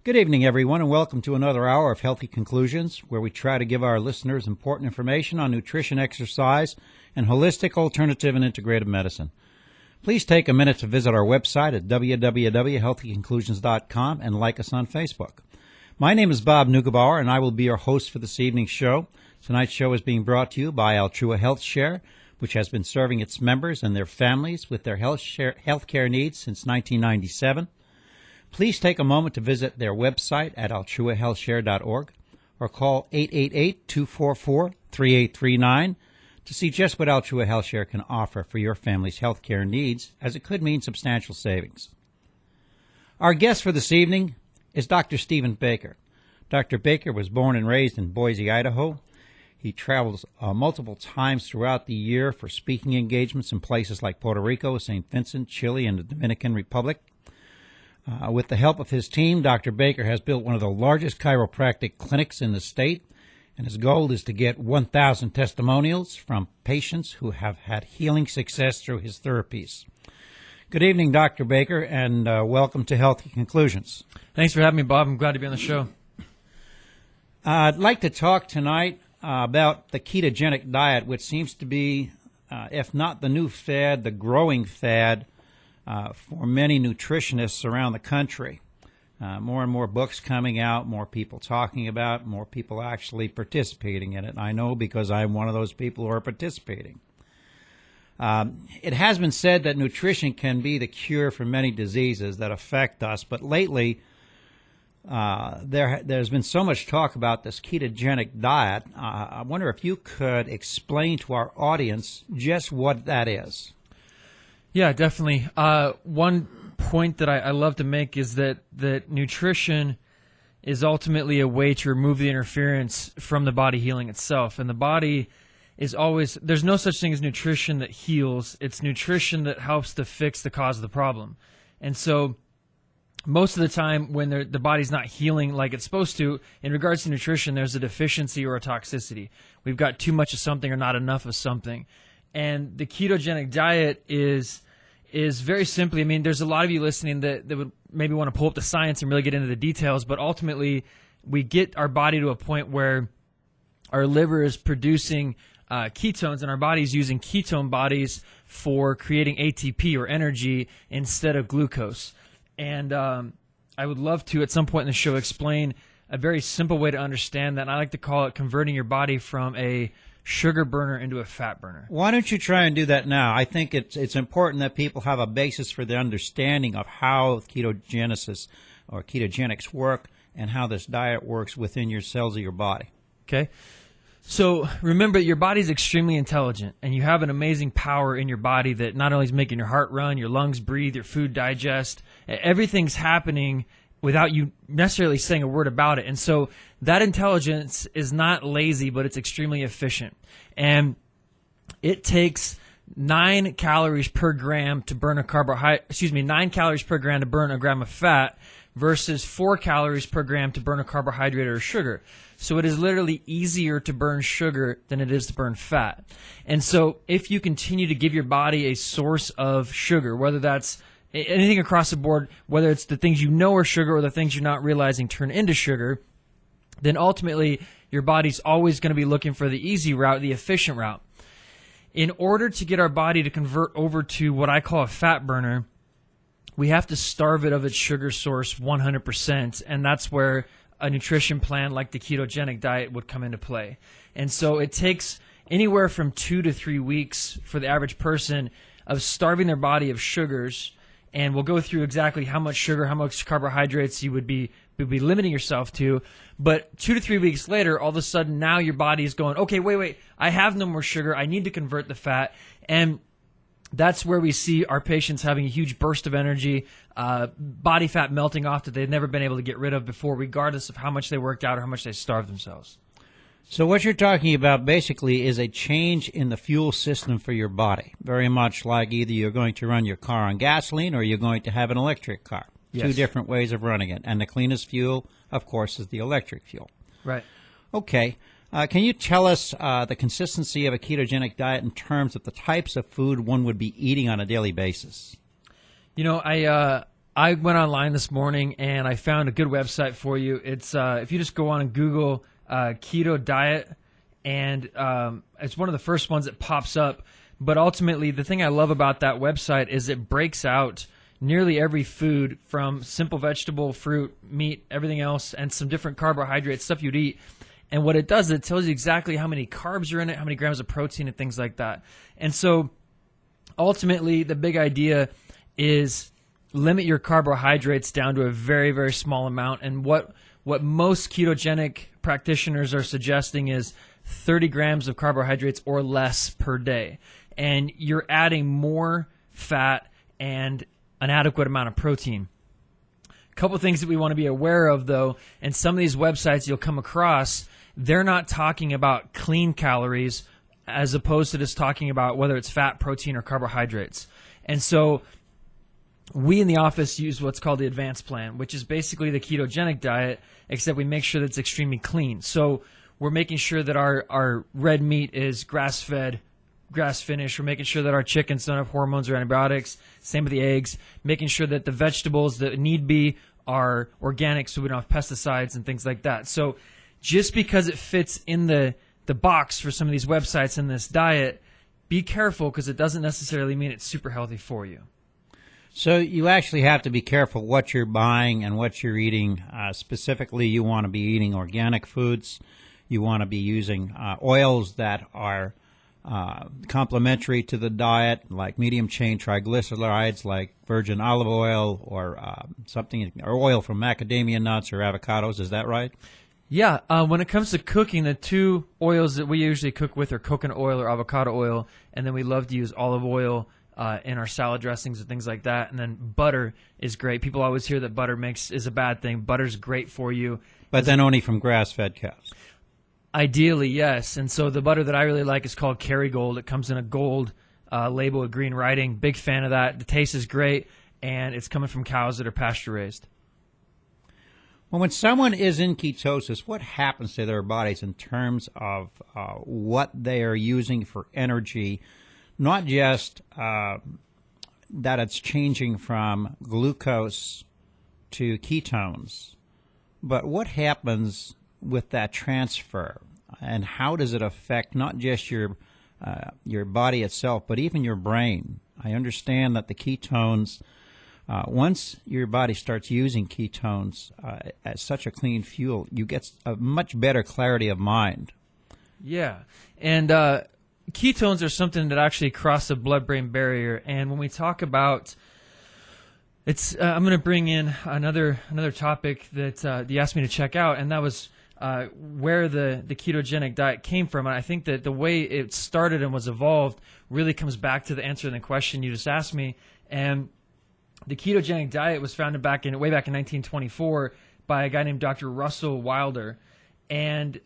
Good evening, everyone, and welcome to another hour of Healthy Conclusions, where we try to give our listeners important information on nutrition, exercise, and holistic, alternative, and integrative medicine. Please take a minute to visit our website at www.healthyconclusions.com and like us on Facebook. My name is Bob Neugebauer, and I will be your host for this evening's show. Tonight's show is being brought to you by Altrua Health Share, which has been serving its members and their families with their health care needs since 1997. Please take a moment to visit their website at altruahealthshare.org or call 888-244-3839 to see just what Altrua Health Share can offer for your family's health care needs, as it could mean substantial savings. Our guest for this evening is Dr. Stephen Baker. Dr. Baker was born and raised in Boise, Idaho. He travels multiple times throughout the year for speaking engagements in places like Puerto Rico, St. Vincent, Chile, and the Dominican Republic. With the help of his team, Dr. Baker has built one of the largest chiropractic clinics in the state, and his goal is to get 1,000 testimonials from patients who have had healing success through his therapies. Good evening, Dr. Baker, and welcome to Healthy Conclusions. Thanks for having me, Bob. I'm glad to be on the show. I'd like to talk tonight about the ketogenic diet, which seems to be, if not the new fad, the growing fad for many nutritionists around the country. More and more books coming out, more people talking about it, more people actually participating in it. I know because I'm one of those people who are participating. It has been said that nutrition can be the cure for many diseases that affect us, but lately there's been so much talk about this ketogenic diet. I wonder if you could explain to our audience just what that is. Yeah, definitely. One point that I love to make is that nutrition is ultimately a way to remove the interference from the body healing itself. And the body is always, there's no such thing as nutrition that heals. It's nutrition that helps to fix the cause of the problem. And so most of the time when the body's not healing like it's supposed to, in regards to nutrition, there's a deficiency or a toxicity. We've got too much of something or not enough of something. And the ketogenic diet is very simply, I mean, there's a lot of you listening that would maybe want to pull up the science and really get into the details, but ultimately we get our body to a point where our liver is producing ketones and our body's using ketone bodies for creating ATP or energy instead of glucose. And I would love to, at some point in the show, explain a very simple way to understand that. And I like to call it converting your body from a sugar burner into a fat burner. Why don't you try and do that now? I think it's important that people have a basis for the understanding of how ketogenesis or ketogenics work and how this diet works within your cells of your body. Okay. So remember, your body's extremely intelligent, and you have an amazing power in your body that not only is making your heart run, your lungs breathe, your food digest, everything's happening without you necessarily saying a word about it. And so that intelligence is not lazy, but it's extremely efficient. And it takes 9 calories per gram to burn 9 calories per gram to burn a gram of fat versus 4 calories per gram to burn a carbohydrate or sugar. So it is literally easier to burn sugar than it is to burn fat. And so if you continue to give your body a source of sugar, whether that's anything across the board, whether it's the things you know are sugar or the things you're not realizing turn into sugar, then ultimately your body's always going to be looking for the easy route, the efficient route. In order to get our body to convert over to what I call a fat burner, we have to starve it of its sugar source 100%, and that's where a nutrition plan like the ketogenic diet would come into play. And so it takes anywhere from 2 to 3 weeks for the average person of starving their body of sugars. And we'll go through exactly how much sugar, how much carbohydrates you would be limiting yourself to. But 2 to 3 weeks later, all of a sudden now your body is going, okay, wait, I have no more sugar. I need to convert the fat. And that's where we see our patients having a huge burst of energy, body fat melting off that they've never been able to get rid of before, regardless of how much they worked out or how much they starved themselves. So what you're talking about basically is a change in the fuel system for your body, very much like either you're going to run your car on gasoline or you're going to have an electric car. Yes. 2 different ways of running it. And the cleanest fuel, of course, is the electric fuel. Right. Okay. Can you tell us the consistency of a ketogenic diet in terms of the types of food one would be eating on a daily basis? You know, I went online this morning and I found a good website for you. It's if you just go on and Google keto diet, and it's one of the first ones that pops up. But ultimately, the thing I love about that website is it breaks out nearly every food, from simple vegetable, fruit, meat, everything else, and some different carbohydrates, stuff you'd eat. And what it does, it tells you exactly how many carbs are in it, how many grams of protein, and things like that. And so ultimately, the big idea is limit your carbohydrates down to a very, very small amount. And what most ketogenic practitioners are suggesting is 30 grams of carbohydrates or less per day. And you're adding more fat and an adequate amount of protein. A couple things that we want to be aware of, though, and some of these websites you'll come across, they're not talking about clean calories as opposed to just talking about whether it's fat, protein, or carbohydrates. And so we in the office use what's called the advanced plan, which is basically the ketogenic diet, except we make sure that it's extremely clean. So we're making sure that our red meat is grass-fed, grass-finished. We're making sure that our chickens don't have hormones or antibiotics. Same with the eggs. Making sure that the vegetables that need be are organic, so we don't have pesticides and things like that. So just because it fits in the box for some of these websites in this diet, be careful, because it doesn't necessarily mean it's super healthy for you. So you actually have to be careful what you're buying and what you're eating. Specifically, you want to be eating organic foods. You want to be using oils that are complementary to the diet, like medium chain triglycerides, like virgin olive oil, or or oil from macadamia nuts or avocados. Is that right? Yeah. When it comes to cooking, the two oils that we usually cook with are coconut oil or avocado oil, and then we love to use olive oil in our salad dressings and things like that. And then butter is great. People always hear that butter is a bad thing. Butter's great for you. But then only from grass-fed cows. Ideally, yes. And so the butter that I really like is called Kerrygold. It comes in a gold label with green writing. Big fan of that. The taste is great, and it's coming from cows that are pasture-raised. Well, when someone is in ketosis, what happens to their bodies in terms of what they are using for energy? Not just that it's changing from glucose to ketones, but what happens with that transfer, and how does it affect not just your body itself, but even your brain? I understand that the ketones, once your body starts using ketones as such a clean fuel, you get a much better clarity of mind. Yeah, and ketones are something that actually cross the blood-brain barrier. And when we talk about I'm going to bring in another topic that you asked me to check out, and that was where the ketogenic diet came from. And I think that the way it started and was evolved really comes back to the answer to the question you just asked me. And the ketogenic diet was founded way back in 1924 by a guy named Dr. Russell Wilder. And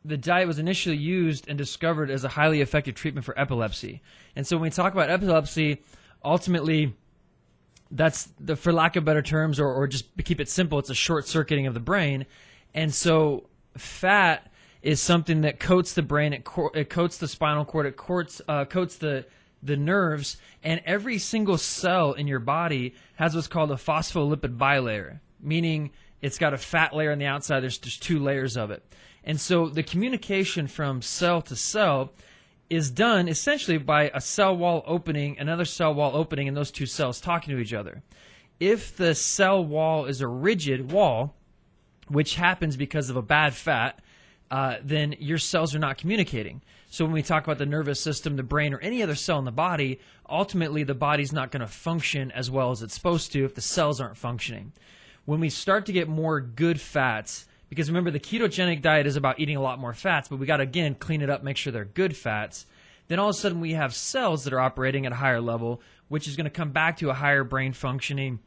the diet was initially used and discovered as a highly effective treatment for epilepsy. And so when we talk about epilepsy, ultimately, that's for lack of better terms, or just to keep it simple, it's a short circuiting of the brain. And so fat is something that coats the brain, it coats the spinal cord, it coats the nerves, and every single cell in your body has what's called a phospholipid bilayer, meaning it's got a fat layer on the outside, there's just two layers of it. And so the communication from cell to cell is done essentially by a cell wall opening, another cell wall opening, and those two cells talking to each other. If the cell wall is a rigid wall, which happens because of a bad fat, then your cells are not communicating. So when we talk about the nervous system, the brain, or any other cell in the body, ultimately the body's not going to function as well as it's supposed to if the cells aren't functioning. When we start to get more good fats, because remember, the ketogenic diet is about eating a lot more fats, but we got to, again, clean it up, make sure they're good fats. Then all of a sudden we have cells that are operating at a higher level, which is going to come back to a higher brain functioning,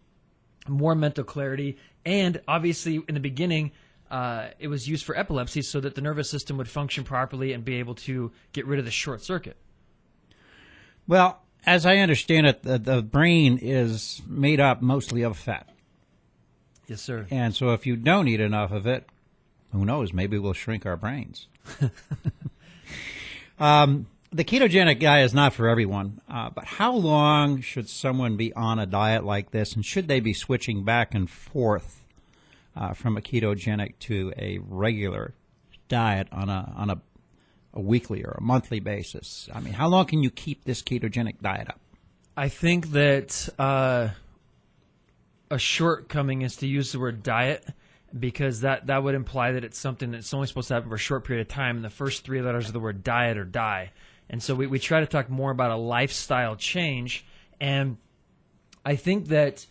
more mental clarity, and obviously in the beginning it was used for epilepsy so that the nervous system would function properly and be able to get rid of the short circuit. Well, as I understand it, the brain is made up mostly of fat. Yes, sir. And so if you don't eat enough of it, who knows, maybe we'll shrink our brains. The ketogenic diet is not for everyone, but how long should someone be on a diet like this, and should they be switching back and forth from a ketogenic to a regular diet on a weekly or a monthly basis? I mean, how long can you keep this ketogenic diet up? I think that a shortcoming is to use the word diet, because that would imply that it's something that's only supposed to happen for a short period of time, and the first three letters of the word diet or die. And so we try to talk more about a lifestyle change. And I think that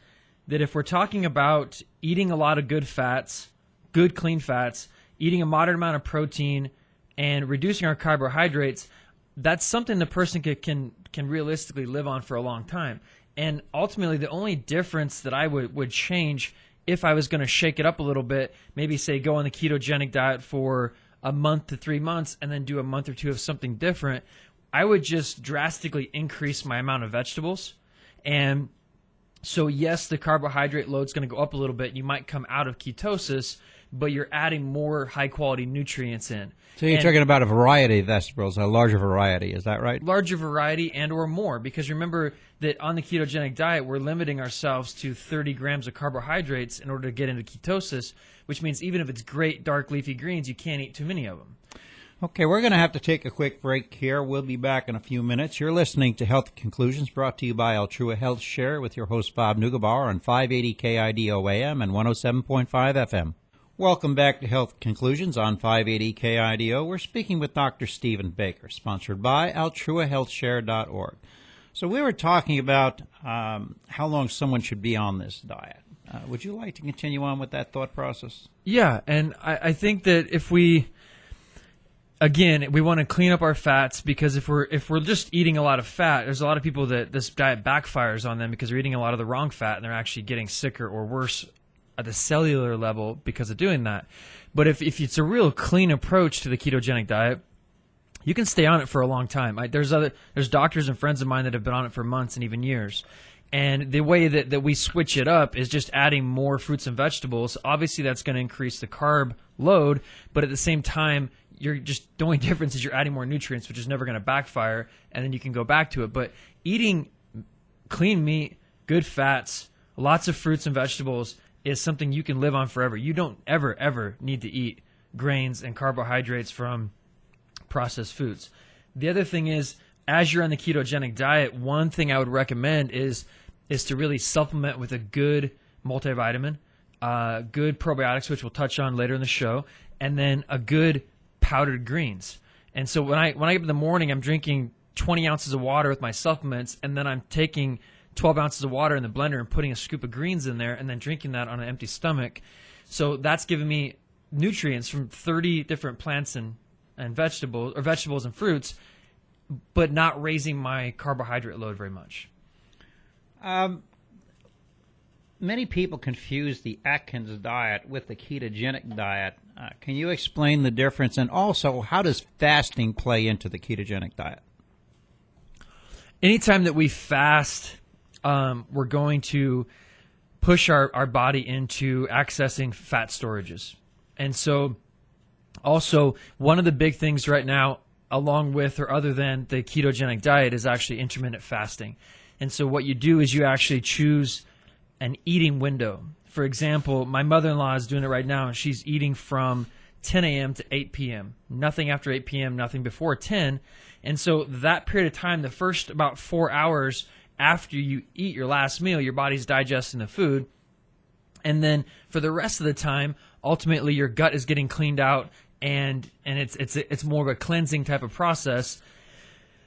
if we're talking about eating a lot of good fats, good clean fats, eating a moderate amount of protein, and reducing our carbohydrates, that's something the person can realistically live on for a long time. And ultimately, the only difference that I would change if I was going to shake it up a little bit, maybe say go on the ketogenic diet for a month to 3 months and then do a month or two of something different, I would just drastically increase my amount of vegetables. And so yes, the carbohydrate load's going to go up a little bit. You might come out of ketosis, but you're adding more high quality nutrients in. So you're talking about a variety of vegetables, a larger variety, is that right? Larger variety and or more, because remember that on the ketogenic diet, we're limiting ourselves to 30 grams of carbohydrates in order to get into ketosis, which means even if it's great dark leafy greens, you can't eat too many of them. Okay, we're going to have to take a quick break here. We'll be back in a few minutes. You're listening to Health Conclusions, brought to you by Altrua Health Share, with your host Bob Neugebauer on 580 KIDO AM and 107.5 FM. Welcome back to Health Conclusions on 580 KIDO. We're speaking with Dr. Stephen Baker, sponsored by AltruaHealthShare.org. So we were talking about how long someone should be on this diet. Would you like to continue on with that thought process? Yeah, and I think that if we want to clean up our fats, because if we're just eating a lot of fat, there's a lot of people that this diet backfires on them because they're eating a lot of the wrong fat and they're actually getting sicker or worse at the cellular level because of doing that. But if it's a real clean approach to the ketogenic diet, you can stay on it for a long time. There's doctors and friends of mine that have been on it for months and even years. And the way that we switch it up is just adding more fruits and vegetables. Obviously, that's going to increase the carb load, but at the same time, the only difference is you're adding more nutrients, which is never going to backfire, and then you can go back to it. But eating clean meat, good fats, lots of fruits and vegetables is something you can live on forever. You don't ever need to eat grains and carbohydrates from processed foods. The other thing is, as you're on the ketogenic diet, one thing I would recommend is to really supplement with a good multivitamin, good probiotics, which we'll touch on later in the show, and then a good powdered greens. And so when I get up in the morning, I'm drinking 20 ounces of water with my supplements, and then I'm taking 12 ounces of water in the blender and putting a scoop of greens in there and then drinking that on an empty stomach. So that's giving me nutrients from 30 different plants and vegetables and fruits, but not raising my carbohydrate load very much. Many people confuse the Atkins diet with the ketogenic diet. Can you explain the difference? And also, how does fasting play into the ketogenic diet? Anytime that we fast, we're going to push our body into accessing fat storages. And so also, one of the big things right now, along with or other than the ketogenic diet, is actually intermittent fasting. And so what you do is you actually choose an eating window. For example, my mother-in-law is doing it right now, and she's eating from 10 a.m. to 8 p.m. Nothing after 8 p.m., nothing before 10. And so that period of time, the first about 4 hours after you eat your last meal, your body's digesting the food. And then for the rest of the time, ultimately your gut is getting cleaned out, and it's more of a cleansing type of process.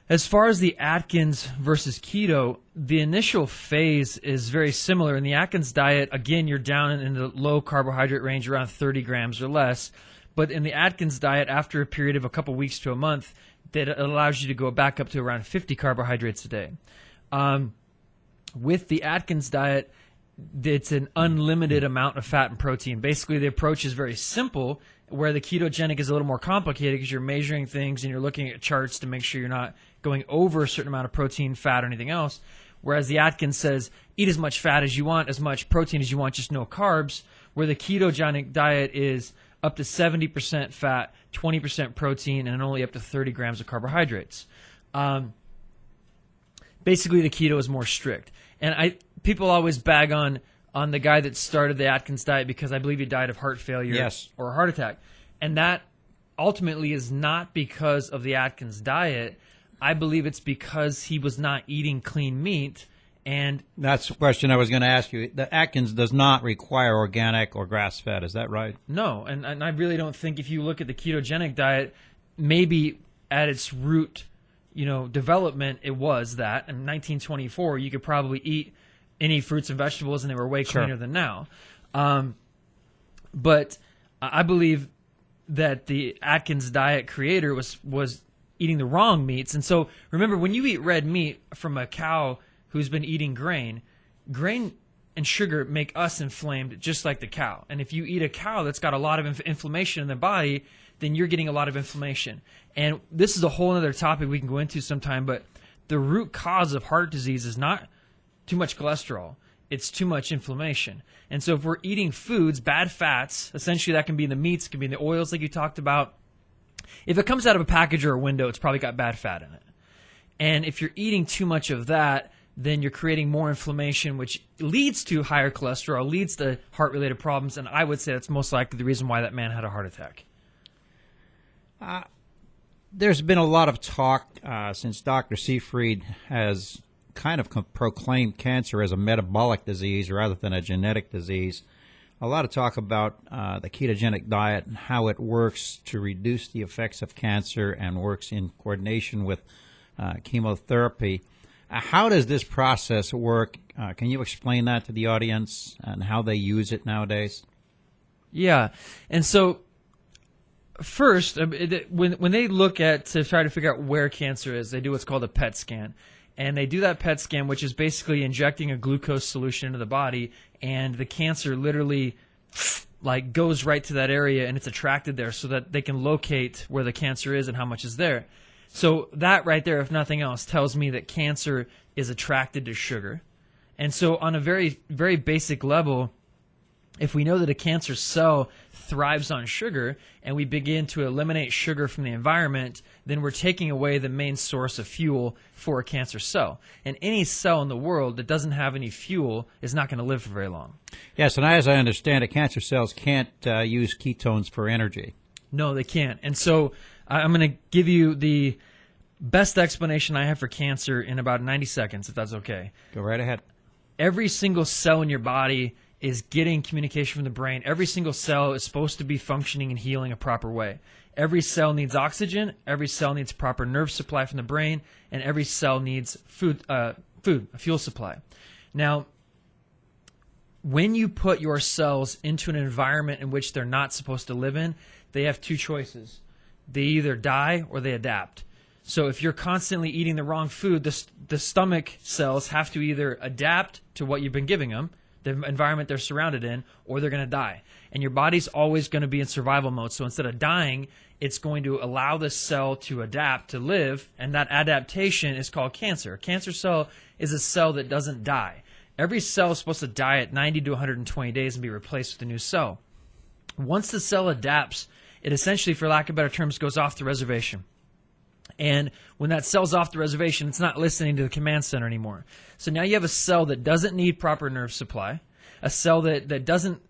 As far as the Atkins versus keto, the initial phase is very similar. In the Atkins diet, again, you're down in the low carbohydrate range, around 30 grams or less. But in the Atkins diet, after a period of a couple weeks to a month, that allows you to go back up to around 50 carbohydrates a day. With the Atkins diet, it's an unlimited amount of fat and protein. Basically, the approach is very simple, where the ketogenic is a little more complicated because you're measuring things and you're looking at charts to make sure you're not going over a certain amount of protein, fat, or anything else. Whereas the Atkins says, eat as much fat as you want, as much protein as you want, just no carbs. Where the ketogenic diet is up to 70% fat, 20% protein, and only up to 30 grams of carbohydrates. Basically, the keto is more strict. And people always bag on the guy that started the Atkins diet because I believe he died of heart failure Yes. or a heart attack. And that ultimately is not because of the Atkins diet. I believe it's because he was not eating clean meat. And That's the question I was going to ask you. The Atkins does not require organic or grass-fed. Is that right? no, and I really don't think if you look at the ketogenic diet, maybe at its root, development, it was that. In 1924, you could probably eat any fruits and vegetables, and they were way Sure. cleaner than now. But I believe that the Atkins diet creator was eating the wrong meats. And so remember, when you eat red meat from a cow who's been eating grain and sugar make us inflamed just like the cow. And if you eat a cow that's got a lot of inflammation in the body, then you're getting a lot of inflammation. And this is a whole other topic we can go into sometime, but the root cause of heart disease is not too much cholesterol. It's too much inflammation. And so if we're eating foods, bad fats, essentially that can be in the meats, it can be in the oils like you talked about. If it comes out of a package or a window, it's probably got bad fat in it. And if you're eating too much of that, then you're creating more inflammation, which leads to higher cholesterol, leads to heart-related problems, and I would say that's most likely the reason why that man had a heart attack. There's been a lot of talk since Dr. Seyfried has kind of proclaimed cancer as a metabolic disease rather than a genetic disease. A lot of talk about the ketogenic diet and how it works to reduce the effects of cancer and works in coordination with chemotherapy. How does this process work? Can you explain that to the audience and how they use it nowadays? Yeah, and so first, when they look to try to figure out where cancer is, they do what's called a PET scan. And they do that PET scan, which is basically injecting a glucose solution into the body, and the cancer literally goes right to that area, and it's attracted there so that they can locate where the cancer is and how much is there. So that right there, if nothing else, tells me that cancer is attracted to sugar. And so on a very, very basic level, if we know that a cancer cell thrives on sugar and we begin to eliminate sugar from the environment, then we're taking away the main source of fuel for a cancer cell. And any cell in the world that doesn't have any fuel is not going to live for very long. Yes, and as I understand it, cancer cells can't use ketones for energy. No, they can't. And so I'm going to give you the best explanation I have for cancer in about 90 seconds, if that's okay. Go right ahead. Every single cell in your body is getting communication from the brain. Every single cell is supposed to be functioning and healing a proper way. Every cell needs oxygen. Every cell needs proper nerve supply from the brain. And every cell needs food, a fuel supply. Now, when you put your cells into an environment in which they're not supposed to live in, they have two choices. They either die or they adapt. So if you're constantly eating the wrong food, the stomach cells have to either adapt to what you've been giving them, the environment they're surrounded in, or they're going to die. And your body's always going to be in survival mode. So instead of dying, it's going to allow the cell to adapt, to live, and that adaptation is called cancer. A cancer cell is a cell that doesn't die. Every cell is supposed to die at 90 to 120 days and be replaced with a new cell. Once the cell adapts, it essentially, for lack of better terms, goes off the reservation. And when that cell's off the reservation, it's not listening to the command center anymore. So now you have a cell that doesn't need proper nerve supply, a cell that doesn't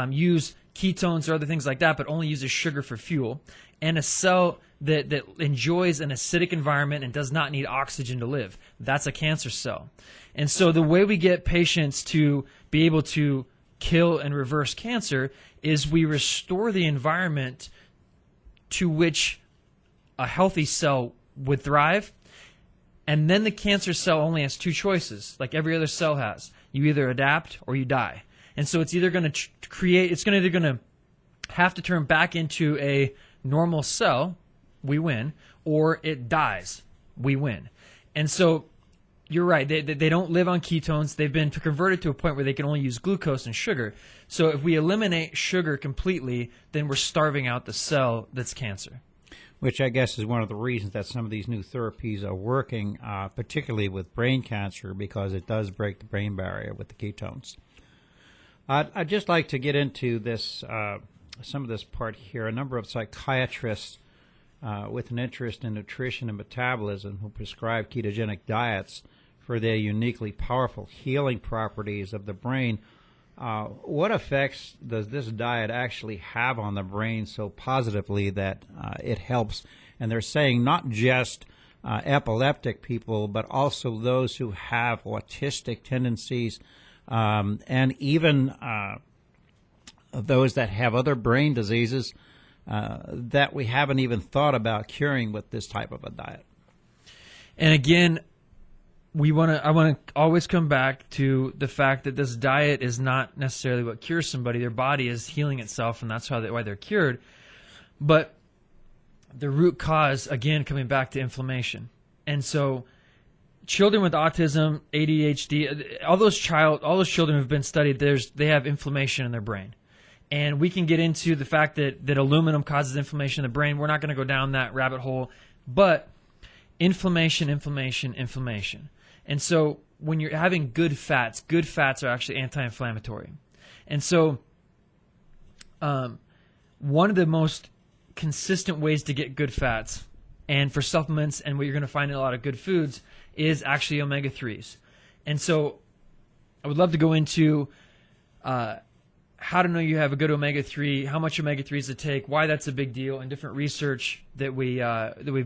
use ketones or other things like that, but only uses sugar for fuel, and a cell that enjoys an acidic environment and does not need oxygen to live. That's a cancer cell. And so the way we get patients to be able to kill and reverse cancer is we restore the environment to which a healthy cell would thrive, and then the cancer cell only has two choices, like every other cell has. You either adapt or you die. And so it's either going to it's either going to have to turn back into a normal cell, we win, or it dies, we win. And so you're right, they don't live on ketones. They've been converted to a point where they can only use glucose and sugar. So if we eliminate sugar completely, then we're starving out the cell that's cancer. Which I guess is one of the reasons that some of these new therapies are working, particularly with brain cancer, because it does break the brain barrier with the ketones. I'd just like to get into this, some of this part here. A number of psychiatrists with an interest in nutrition and metabolism who prescribe ketogenic diets for their uniquely powerful healing properties of the brain. What effects does this diet actually have on the brain so positively that it helps? And they're saying not just epileptic people, but also those who have autistic tendencies, and even those that have other brain diseases that we haven't even thought about curing with this type of a diet. And again, I want to always come back to the fact that this diet is not necessarily what cures somebody. Their body is healing itself, and that's why they're cured. But the root cause, again, coming back to inflammation. And so children with autism, ADHD, all those children who've been studied, they have inflammation in their brain. And we can get into the fact that aluminum causes inflammation in the brain. We're not going to go down that rabbit hole. But inflammation. And so when you're having good fats are actually anti-inflammatory. And so one of the most consistent ways to get good fats, and for supplements and what you're going to find in a lot of good foods, is actually omega-3s. And so I would love to go into how to know you have a good omega-3, how much omega-3s to take, why that's a big deal, and different research that we've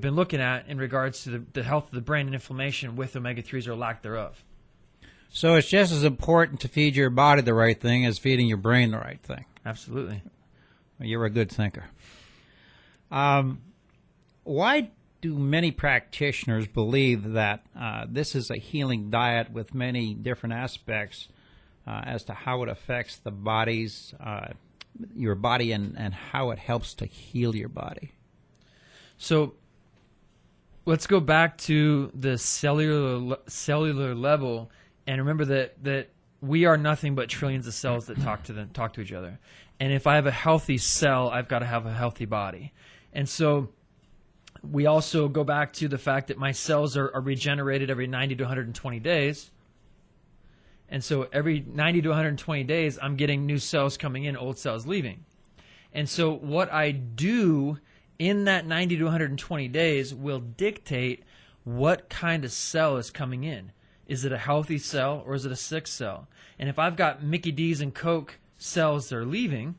been looking at in regards to the health of the brain and inflammation with omega-3s or lack thereof. So it's just as important to feed your body the right thing as feeding your brain the right thing. Absolutely. Well, you're a good thinker. Why do many practitioners believe that this is a healing diet with many different aspects as to how it affects the your body and how it helps to heal your body? So let's go back to the cellular level, and remember that we are nothing but trillions of cells that talk to each other. And if I have a healthy cell, I've got to have a healthy body. And so we also go back to the fact that my cells are regenerated every 90 to 120 days. And so every 90 to 120 days, I'm getting new cells coming in, old cells leaving. And so what I do in that 90 to 120 days will dictate what kind of cell is coming in. Is it a healthy cell or is it a sick cell? And if I've got Mickey D's and Coke cells that are leaving,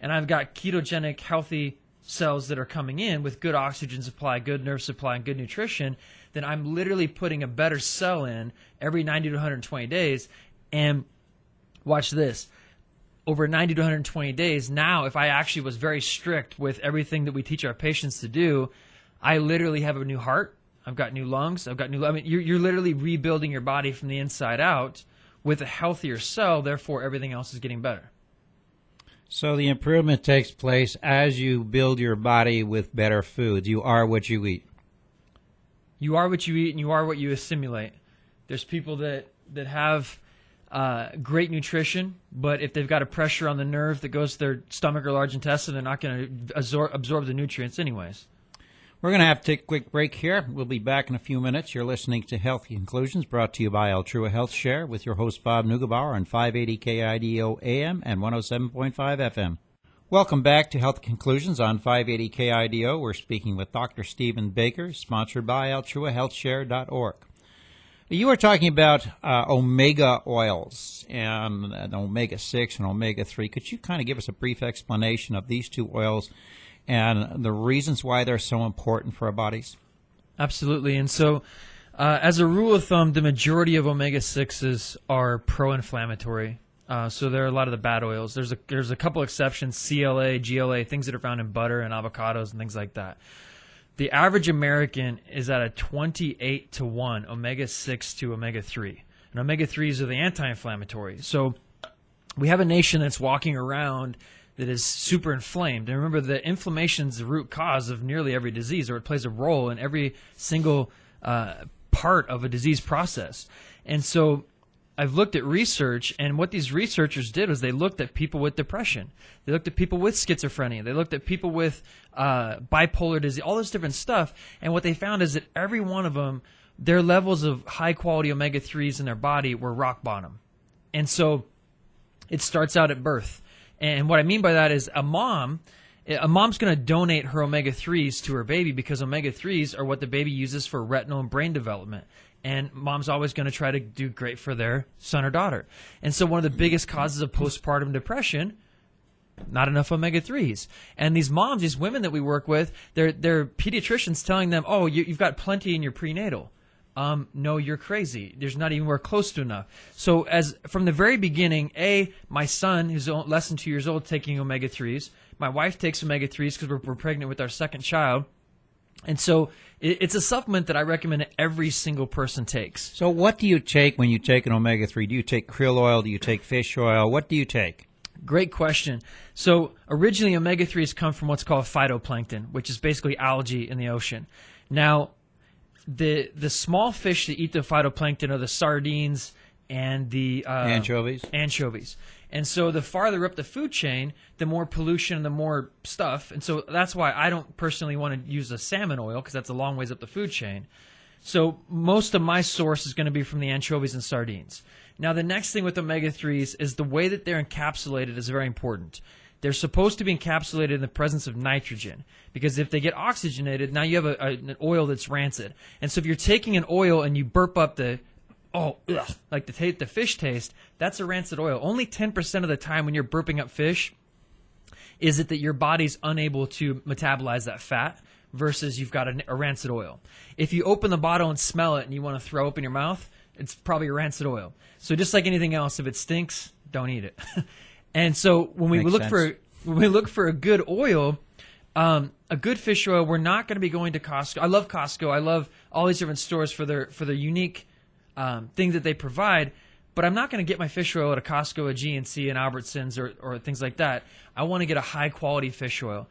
and I've got ketogenic, healthy cells that are coming in with good oxygen supply, good nerve supply, and good nutrition, then I'm literally putting a better cell in every 90 to 120 days. And watch this. Over 90 to 120 days, now if I actually was very strict with everything that we teach our patients to do, I literally have a new heart. I've got new lungs. You're literally rebuilding your body from the inside out with a healthier cell. Therefore, everything else is getting better. So the improvement takes place as you build your body with better foods. You are what you eat. You are what you eat, and you are what you assimilate. There's people that have great nutrition, but if they've got a pressure on the nerve that goes to their stomach or large intestine, they're not going to absorb the nutrients anyways. We're going to have to take a quick break here. We'll be back in a few minutes. You're listening to Healthy Conclusions, brought to you by Altrua Health Share, with your host Bob Neugebauer on 580 KIDO AM and 107.5 FM. Welcome back to Healthy Conclusions on 580 KIDO. We're speaking with Dr. Stephen Baker, sponsored by AltruaHealthShare.org. You were talking about omega oils and omega-6 and omega-3. Could you kind of give us a brief explanation of these two oils and the reasons why they're so important for our bodies? Absolutely. And so as a rule of thumb, the majority of omega-6s are pro-inflammatory. So there are a lot of the bad oils. There's a couple exceptions, CLA, GLA, things that are found in butter and avocados and things like that. The average American is at a 28 to 1 omega-6 to omega-3. And omega-3s are the anti-inflammatory. So we have a nation that's walking around that is super inflamed. And remember that inflammation is the root cause of nearly every disease, or it plays a role in every single part of a disease process. And so I've looked at research, and what these researchers did was they looked at people with depression. They looked at people with schizophrenia. They looked at people with bipolar disease, all this different stuff. And what they found is that every one of them, their levels of high-quality omega-3s in their body were rock bottom. And so it starts out at birth. And what I mean by that is a mom A mom's going to donate her omega-3s to her baby because omega-3s are what the baby uses for retinal and brain development. And mom's always going to try to do great for their son or daughter. And so one of the biggest causes of postpartum depression, not enough omega-3s. And these moms, these women that we work with, their pediatricians telling them, oh, you've got plenty in your prenatal. No, you're crazy. There's not even close to enough. So from the very beginning, my son, who's less than 2 years old, taking omega-3s. My wife takes omega-3s because we're pregnant with our second child. And so it's a supplement that I recommend that every single person takes. So what do you take when you take an omega-3? Do you take krill oil? Do you take fish oil? What do you take? Great question. So originally, omega-3s come from what's called phytoplankton, which is basically algae in the ocean. Now, the small fish that eat the phytoplankton are the sardines and the anchovies. And so the farther up the food chain, the more pollution, the more stuff. And so that's why I don't personally want to use a salmon oil, because that's a long ways up the food chain. So most of my source is going to be from the anchovies and sardines. Now, the next thing with omega-3s is the way that they're encapsulated is very important. They're supposed to be encapsulated in the presence of nitrogen, because if they get oxygenated, now you have an oil that's rancid. And so if you're taking an oil and you burp up the fish taste, that's a rancid oil. Only 10% of the time when you're burping up fish is it that your body's unable to metabolize that fat versus you've got a rancid oil. If you open the bottle and smell it and you want to throw up in your mouth, it's probably a rancid oil. So just like anything else, if it stinks, don't eat it. And so when we look for a good oil, a good fish oil, we're not going to be going to Costco. I love Costco. I love all these different stores for their unique things that they provide. But I'm not going to get my fish oil at a Costco, a GNC, an Albertsons, or things like that. I want to get a high quality fish oil.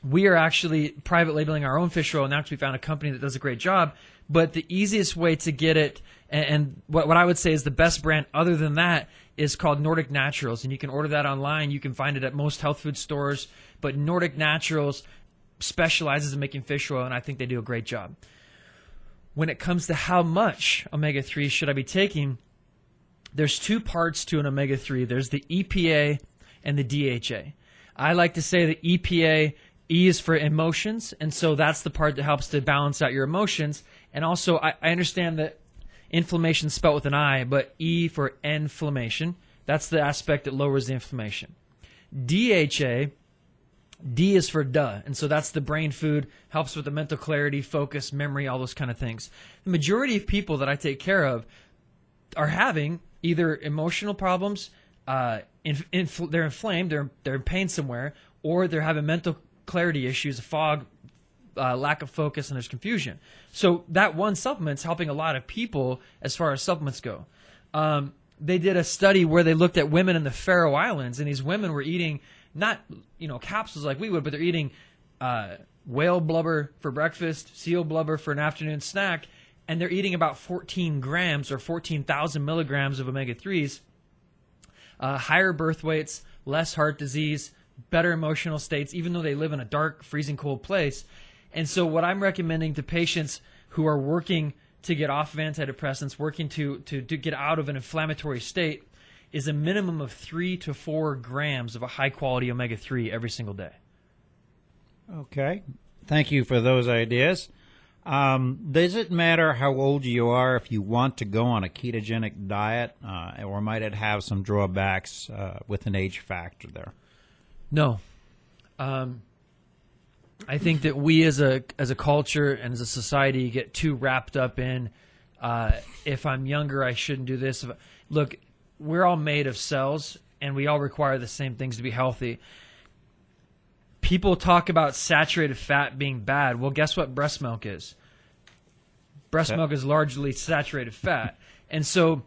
We are actually private labeling our own fish oil now because we found a company that does a great job. But the easiest way to get it, and what I would say is the best brand other than that, is called Nordic Naturals. And you can order that online. You can find it at most health food stores. But Nordic Naturals specializes in making fish oil, and I think they do a great job. When it comes to how much omega-3 should I be taking, there's two parts to an omega-3. There's the EPA and the DHA. I like to say the EPA, E is for emotions, and so that's the part that helps to balance out your emotions. And also, I understand that inflammation is spelled with an I, but E for inflammation. That's the aspect that lowers the inflammation. DHA, D is for duh, and so that's the brain food, helps with the mental clarity, focus, memory, all those kind of things. The majority of people that I take care of are having either emotional problems, they're inflamed, they're in pain somewhere, or they're having mental clarity issues, fog, lack of focus, and there's confusion. So that one supplement's helping a lot of people as far as supplements go. They did a study where they looked at women in the Faroe Islands, and these women were eating not capsules like we would, but they're eating whale blubber for breakfast, seal blubber for an afternoon snack, and they're eating about 14 grams or 14,000 milligrams of omega-3s, higher birth weights, less heart disease, better emotional states, even though they live in a dark, freezing cold place. And so what I'm recommending to patients who are working to get off of antidepressants, working to get out of an inflammatory state, is a minimum of 3 to 4 grams of a high-quality omega-3 every single day. Okay. Thank you for those ideas. Does it matter how old you are if you want to go on a ketogenic diet, or might it have some drawbacks with an age factor there? No. I think that we as a culture and as a society get too wrapped up in if I'm younger, I shouldn't do this. Look, we're all made of cells, and we all require the same things to be healthy. People talk about saturated fat being bad. Well, guess what breast milk is? Breast milk is largely saturated fat. And so,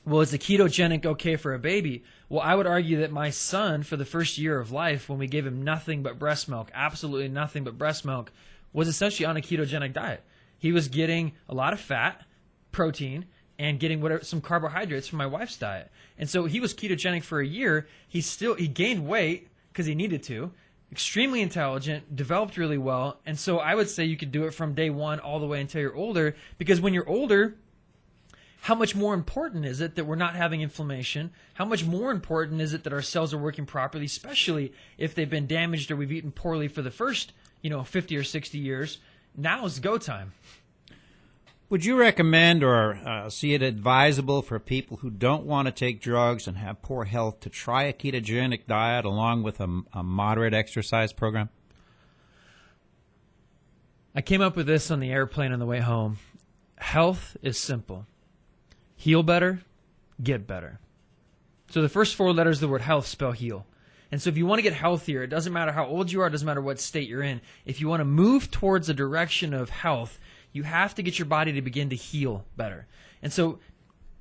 well, is a ketogenic okay for a baby? Well, I would argue that my son, for the first year of life, when we gave him nothing but breast milk, absolutely nothing but breast milk, was essentially on a ketogenic diet. He was getting a lot of fat, protein, and getting some carbohydrates from my wife's diet. And so he was ketogenic for a year. He gained weight because he needed to, extremely intelligent, developed really well. And so I would say you could do it from day one all the way until you're older, because when you're older, how much more important is it that we're not having inflammation? How much more important is it that our cells are working properly, especially if they've been damaged or we've eaten poorly for the first, 50 or 60 years? Now is go time. Would you recommend or see it advisable for people who don't want to take drugs and have poor health to try a ketogenic diet along with a moderate exercise program? I came up with this on the airplane on the way home. Health is simple. Heal better, get better. So the first 4 letters of the word health spell heal. And so if you want to get healthier, it doesn't matter how old you are, it doesn't matter what state you're in. If you want to move towards a direction of health, you have to get your body to begin to heal better. And so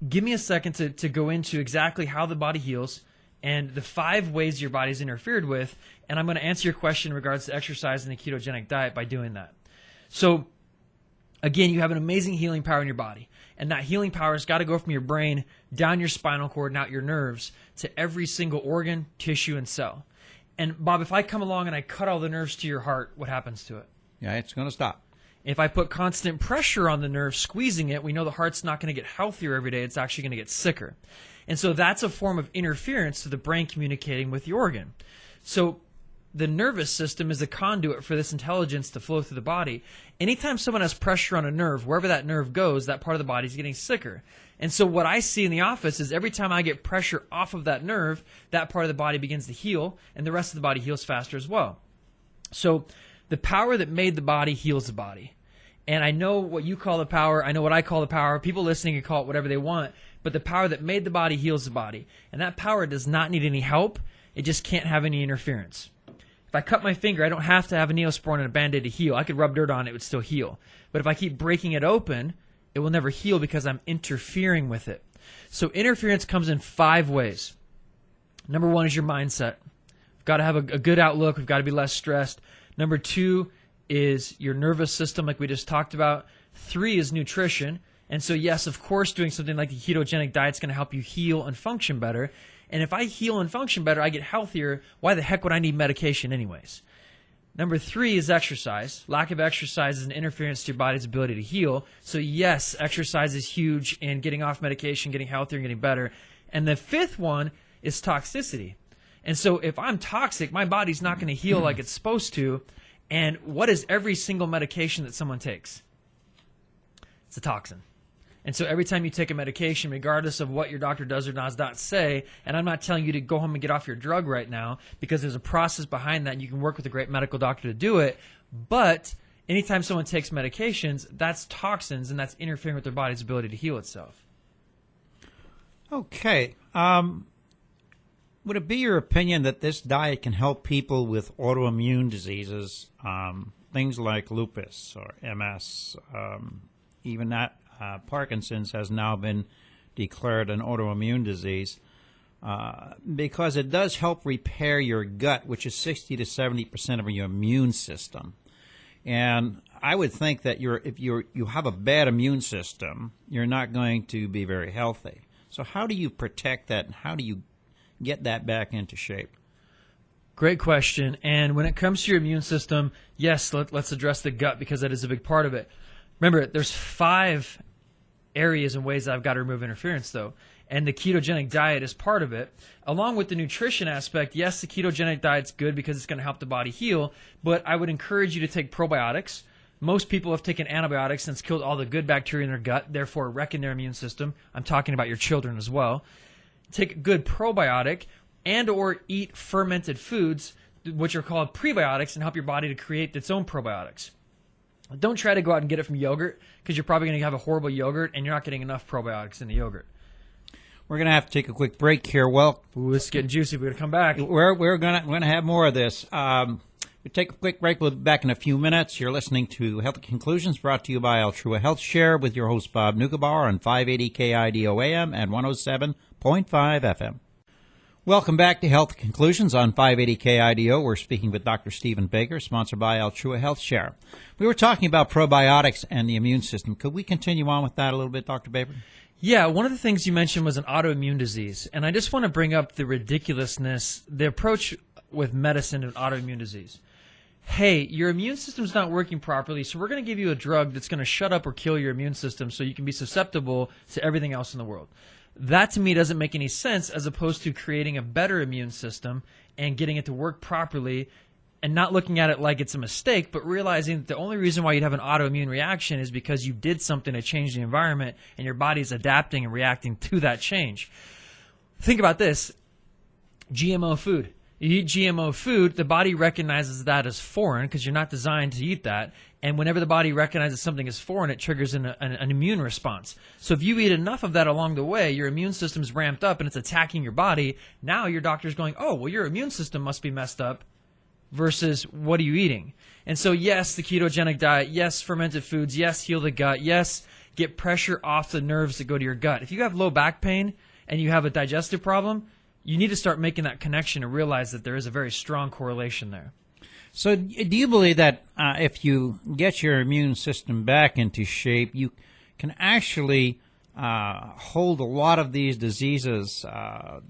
give me a second to go into exactly how the body heals and the 5 ways your body's interfered with, and I'm going to answer your question in regards to exercise and the ketogenic diet by doing that. So again, you have an amazing healing power in your body, and that healing power has got to go from your brain down your spinal cord and out your nerves to every single organ, tissue, and cell. And Bob, if I come along and I cut all the nerves to your heart, what happens to it? Yeah, it's going to stop. If I put constant pressure on the nerve, squeezing it, we know the heart's not going to get healthier every day. It's actually going to get sicker. And so that's a form of interference to the brain communicating with the organ. So the nervous system is a conduit for this intelligence to flow through the body. Anytime someone has pressure on a nerve, wherever that nerve goes, that part of the body is getting sicker. And so what I see in the office is every time I get pressure off of that nerve, that part of the body begins to heal, and the rest of the body heals faster as well. So the power that made the body heals the body. And I know what you call the power. I know what I call the power. People listening can call it whatever they want. But the power that made the body heals the body. And that power does not need any help. It just can't have any interference. If I cut my finger, I don't have to have a Neosporin and a Band-Aid to heal. I could rub dirt on it. It would still heal. But if I keep breaking it open, it will never heal because I'm interfering with it. So interference comes in 5 ways. Number 1 is your mindset. We've got to have a good outlook. We've got to be less stressed. Number 2 is your nervous system, like we just talked about. 3 is nutrition. And so, yes, of course, doing something like the ketogenic diet is going to help you heal and function better. And if I heal and function better, I get healthier. Why the heck would I need medication anyways? Number 3 is exercise. Lack of exercise is an interference to your body's ability to heal. So, yes, exercise is huge in getting off medication, getting healthier, and getting better. And the 5th one is toxicity. And so if I'm toxic, my body's not going to heal like it's supposed to. And what is every single medication that someone takes? It's a toxin. And so every time you take a medication, regardless of what your doctor does or does not say, and I'm not telling you to go home and get off your drug right now because there's a process behind that and you can work with a great medical doctor to do it, but anytime someone takes medications, that's toxins and that's interfering with their body's ability to heal itself. Okay. Would it be your opinion that this diet can help people with autoimmune diseases, things like lupus or MS, even that Parkinson's has now been declared an autoimmune disease, because it does help repair your gut, which is 60 to 70% of your immune system. And I would think that if you have a bad immune system, you're not going to be very healthy. So how do you protect that, and how do you get that back into shape? Great question. And when it comes to your immune system, yes, let's address the gut because that is a big part of it. Remember, there's 5 areas and ways that I've got to remove interference, though. And the ketogenic diet is part of it. Along with the nutrition aspect, yes, the ketogenic diet's good because it's going to help the body heal, but I would encourage you to take probiotics. Most people have taken antibiotics and it's killed all the good bacteria in their gut, therefore wrecking their immune system. I'm talking about your children as well. Take a good probiotic and or eat fermented foods, which are called prebiotics, and help your body to create its own probiotics. Don't try to go out and get it from yogurt because you're probably going to have a horrible yogurt and you're not getting enough probiotics in the yogurt. We're going to have to take a quick break here. Well, ooh, it's getting juicy. We're going to come back. We're going to have more of this. We take a quick break. We'll be back in a few minutes. You're listening to Health Conclusions, brought to you by Altrua Health Share, with your host Bob Neugebauer on 580 KIDO AM and 107.5 FM. Welcome back to Health Conclusions on 580 KIDO. We're speaking with Dr. Stephen Baker, sponsored by Altrua Health Share. We were talking about probiotics and the immune system. Could we continue on with that a little bit, Dr. Baker? Yeah, one of the things you mentioned was an autoimmune disease. And I just want to bring up the ridiculousness, the approach with medicine and autoimmune disease. hey, your immune system's not working properly, so we're going to give you a drug that's going to shut up or kill your immune system so you can be susceptible to everything else in the world. That to me doesn't make any sense, as opposed to creating a better immune system and getting it to work properly and not looking at it like it's a mistake, but realizing that the only reason why you'd have an autoimmune reaction is because you did something to change the environment and your body's adapting and reacting to that change. Think about this. GMO food. You eat GMO food, the body recognizes that as foreign because you're not designed to eat that. And whenever the body recognizes something as foreign, it triggers an immune response. So if you eat enough of that along the way, your immune system's ramped up and it's attacking your body. Now your doctor's going, oh, well, your immune system must be messed up versus what are you eating? And so, yes, the ketogenic diet, yes, fermented foods, yes, heal the gut, yes, get pressure off the nerves that go to your gut. If you have low back pain and you have a digestive problem, you need to start making that connection and realize that there is a very strong correlation there. So do you believe that if you get your immune system back into shape, you can actually hold a lot of these diseases,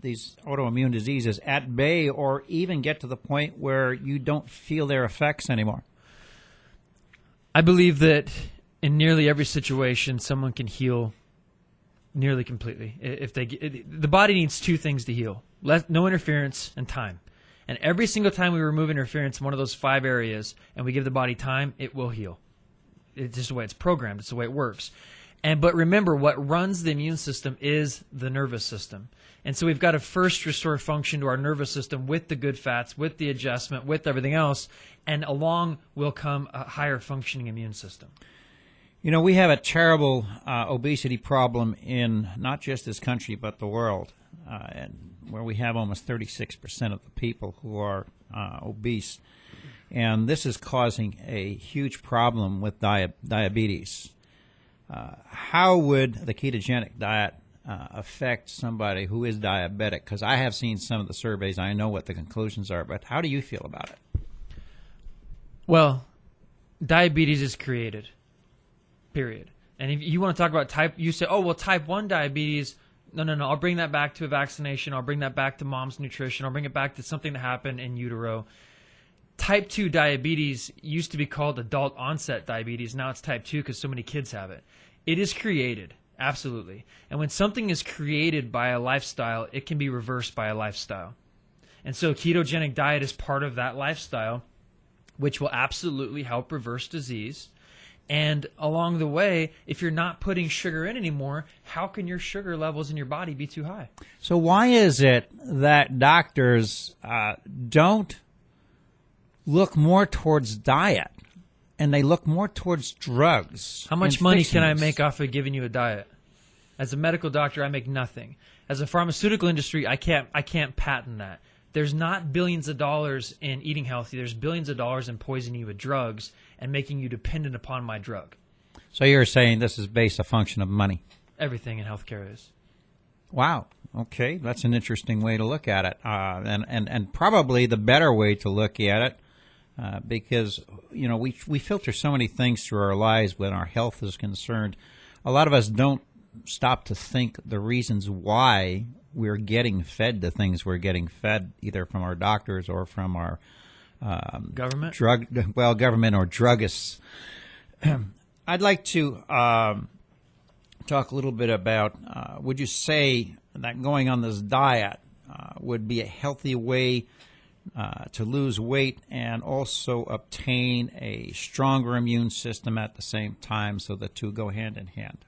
these autoimmune diseases, at bay, or even get to the point where you don't feel their effects anymore? I believe that in nearly every situation, someone can heal nearly completely. If the body needs two things to heal: no interference and time. And every single time we remove interference in one of those 5 areas and we give the body time, it will heal. It's just the way it's programmed. It's the way it works. But remember, what runs the immune system is the nervous system. And so we've got to first restore function to our nervous system with the good fats, with the adjustment, with everything else, and along will come a higher functioning immune system. You know, we have a terrible obesity problem in not just this country but the world, and where we have almost 36% of the people who are obese. And this is causing a huge problem with diabetes. How would the ketogenic diet affect somebody who is diabetic? Because I have seen some of the surveys. I know what the conclusions are, but how do you feel about it? Well, diabetes is created, period. And if you want to talk about you say, oh, well, type 1 diabetes, no, I'll bring that back to a vaccination. I'll bring that back to mom's nutrition. I'll bring it back to something that happened in utero. Type 2 diabetes used to be called adult onset diabetes. Now it's type 2 because so many kids have it. It is created, absolutely. And when something is created by a lifestyle, it can be reversed by a lifestyle. And so ketogenic diet is part of that lifestyle, which will absolutely help reverse disease. And along the way, if you're not putting sugar in anymore, how can your sugar levels in your body be too high? So why is it that doctors don't look more towards diet and they look more towards drugs? How much money can I make off of giving you a diet? As a medical doctor, I make nothing. As a pharmaceutical industry, I can't patent that. There's not billions of dollars in eating healthy. There's billions of dollars in poisoning you with drugs and making you dependent upon my drug. So you're saying this is based a function of money? Everything in healthcare is. Wow. Okay, that's an interesting way to look at it, and probably the better way to look at it, because you know we filter so many things through our lives when our health is concerned. A lot of us don't stop to think the reasons why we're getting fed the things we're getting fed, either from our doctors or from our government government or druggists. I'd like to talk a little bit about, would you say that going on this diet would be a healthy way to lose weight and also obtain a stronger immune system at the same time, so the two go hand in hand?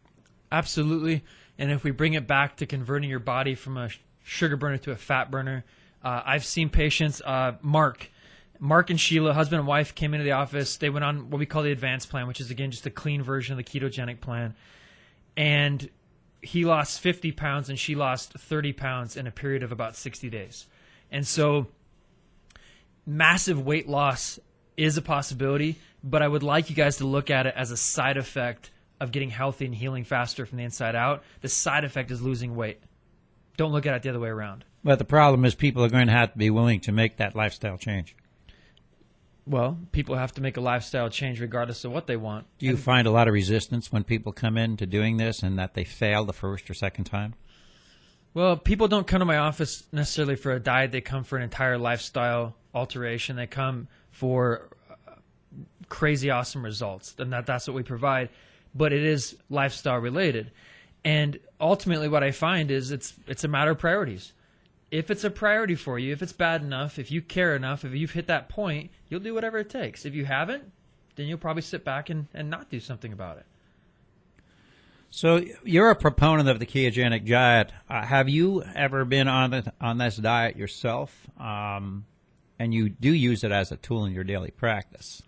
Absolutely. And if we bring it back to converting your body from a sugar burner to a fat burner, I've seen patients, Mark and Sheila, husband and wife, came into the office. They went on what we call the advanced plan, which is, again, just a clean version of the ketogenic plan. And he lost 50 pounds and she lost 30 pounds in a period of about 60 days. And so massive weight loss is a possibility, but I would like you guys to look at it as a side effect of getting healthy and healing faster from the inside out. The side effect is losing weight. Don't look at it the other way around. But the problem is people are going to have to be willing to make that lifestyle change. Well, people have to make a lifestyle change regardless of what they want. Do you find a lot of resistance when people come into doing this and that they fail the first or second time? Well, people don't come to my office necessarily for a diet. They come for an entire lifestyle alteration. They come for crazy awesome results, and that's what we provide. But it is lifestyle related. And ultimately what I find is it's a matter of priorities. If it's a priority for you, if it's bad enough, if you care enough, if you've hit that point, you'll do whatever it takes. If you haven't, then you'll probably sit back and not do something about it. So you're a proponent of the ketogenic diet. Have you ever been on this diet yourself? And you do use it as a tool in your daily practice.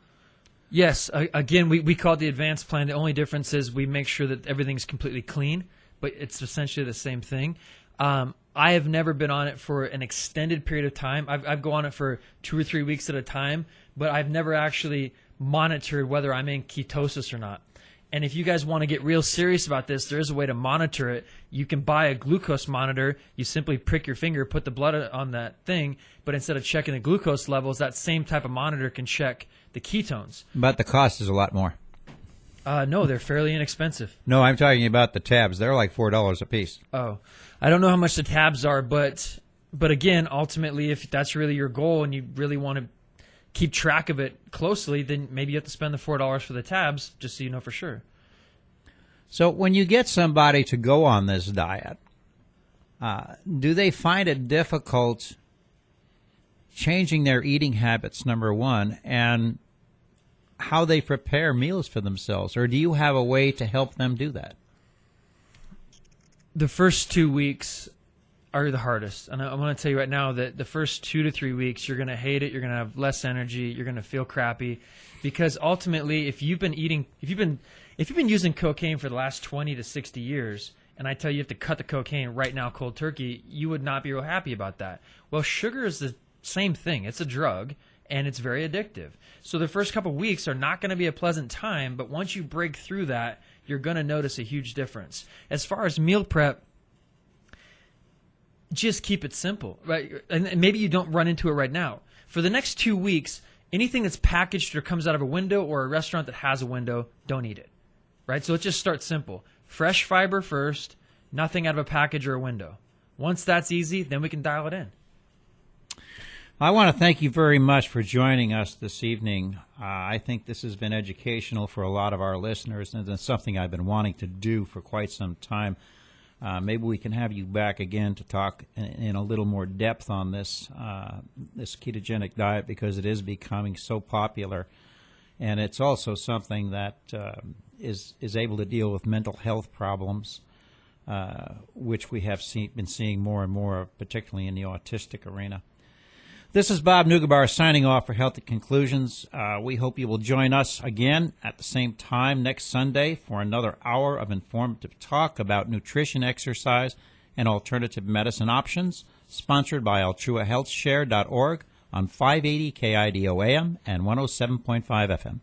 Yes. Again, we call it the advanced plan. The only difference is we make sure that everything's completely clean, but it's essentially the same thing. I have never been on it for an extended period of time. I've gone on it for 2 or 3 weeks at a time, but I've never actually monitored whether I'm in ketosis or not. And if you guys want to get real serious about this, there is a way to monitor it. You can buy a glucose monitor. You simply prick your finger, put the blood on that thing, but instead of checking the glucose levels, that same type of monitor can check the ketones. But the cost is a lot more. No, they're fairly inexpensive. No, I'm talking about the tabs. They're like $4 a piece. Oh, I don't know how much the tabs are, but again, ultimately, if that's really your goal and you really want to keep track of it closely, then maybe you have to spend the $4 for the tabs, just so you know for sure. So when you get somebody to go on this diet, do they find it difficult changing their eating habits, number one, and how they prepare meals for themselves? Or do you have a way to help them do that? The first 2 weeks are the hardest. And I want to tell you right now that the first 2 to 3 weeks, you're going to hate it. You're going to have less energy. You're going to feel crappy, because ultimately, if you've been using cocaine for the last 20 to 60 years, and I tell you have to cut the cocaine right now cold turkey, you would not be real happy about that. Well, sugar is the same thing. It's a drug, and it's very addictive. So the first couple of weeks are not going to be a pleasant time, but once you break through that, you're going to notice a huge difference. As far as meal prep, just keep it simple, right? And maybe you don't run into it right now. For the next 2 weeks, anything that's packaged or comes out of a window or a restaurant that has a window, don't eat it, right? So let's just start simple. Fresh fiber first, nothing out of a package or a window. Once that's easy, then we can dial it in. I want to thank you very much for joining us this evening. I think this has been educational for a lot of our listeners, and it's something I've been wanting to do for quite some time. Maybe we can have you back again to talk in a little more depth on this ketogenic diet, because it is becoming so popular, and it's also something that is able to deal with mental health problems, which we have been seeing more and more of, particularly in the autistic arena. This is Bob Neugebauer signing off for Healthy Conclusions. We hope you will join us again at the same time next Sunday for another hour of informative talk about nutrition, exercise, and alternative medicine options, sponsored by AltruaHealthShare.org on 580 KIDO AM and 107.5 FM.